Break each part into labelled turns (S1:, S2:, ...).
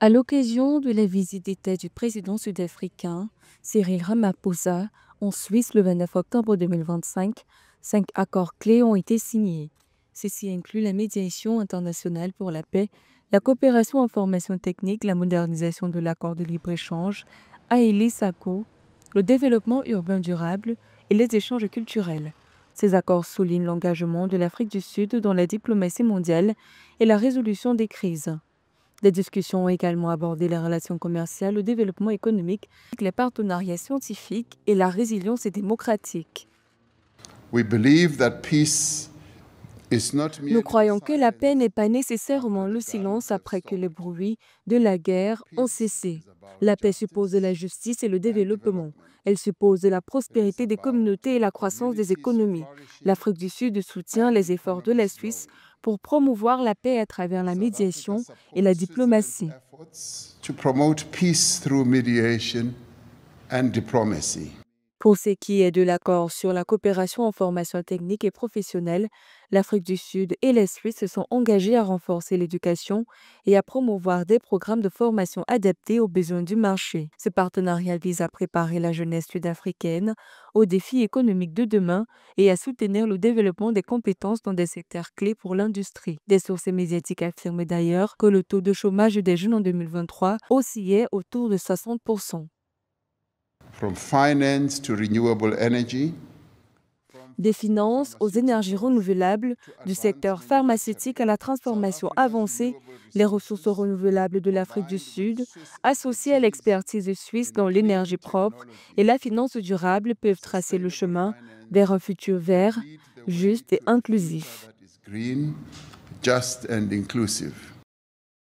S1: À l'occasion de la visite d'État du président sud-africain Cyril Ramaphosa en Suisse le 29 octobre 2025, 5 accords clés ont été signés. Ceci inclut la médiation internationale pour la paix, la coopération en formation technique, la modernisation de l'accord de libre-échange, Haïli-Sako, le développement urbain durable et les échanges culturels. Ces accords soulignent l'engagement de l'Afrique du Sud dans la diplomatie mondiale et la résolution des crises. Des discussions ont également abordé les relations commerciales, le développement économique, les partenariats scientifiques et la résilience démocratique. Nous croyons que la paix n'est pas nécessairement le silence après que les bruits de la guerre ont cessé. La paix suppose la justice et le développement. Elle suppose la prospérité des communautés et la croissance des économies. L'Afrique du Sud soutient les efforts de la Suisse pour promouvoir la paix à travers la médiation et la diplomatie. Pour ce qui est de l'accord sur la coopération en formation technique et professionnelle, l'Afrique du Sud et la Suisse se sont engagés à renforcer l'éducation et à promouvoir des programmes de formation adaptés aux besoins du marché. Ce partenariat vise à préparer la jeunesse sud-africaine aux défis économiques de demain et à soutenir le développement des compétences dans des secteurs clés pour l'industrie. Des sources médiatiques affirment d'ailleurs que le taux de chômage des jeunes en 2023 oscillait autour de 60%. Des finances aux énergies renouvelables, du secteur pharmaceutique à la transformation avancée, les ressources renouvelables de l'Afrique du Sud, associées à l'expertise suisse dans l'énergie propre et la finance durable, peuvent tracer le chemin vers un futur vert, juste et inclusif.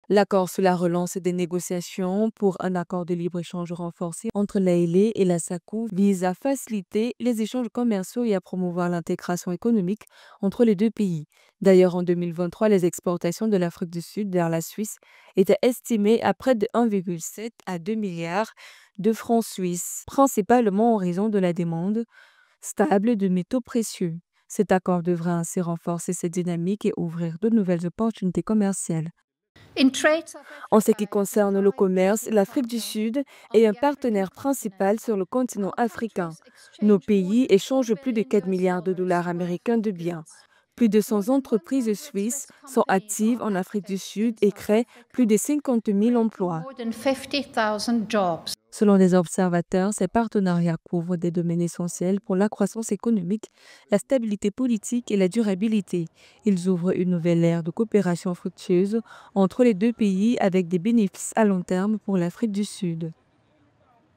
S1: L'accord sur la relance des négociations pour un accord de libre-échange renforcé entre l'Haïlé et la SACU vise à faciliter les échanges commerciaux et à promouvoir l'intégration économique entre les deux pays. D'ailleurs, en 2023, les exportations de l'Afrique du Sud vers la Suisse étaient estimées à près de 1,7 à 2 milliards de francs suisses, principalement en raison de la demande stable de métaux précieux. Cet accord devrait ainsi renforcer cette dynamique et ouvrir de nouvelles opportunités commerciales. En ce qui concerne le commerce, l'Afrique du Sud est un partenaire principal sur le continent africain. Nos pays échangent plus de 4 milliards de dollars américains de biens. Plus de 100 entreprises suisses sont actives en Afrique du Sud et créent plus de 50 000 emplois. Selon les observateurs, ces partenariats couvrent des domaines essentiels pour la croissance économique, la stabilité politique et la durabilité. Ils ouvrent une nouvelle ère de coopération fructueuse entre les deux pays avec des bénéfices à long terme pour l'Afrique du Sud.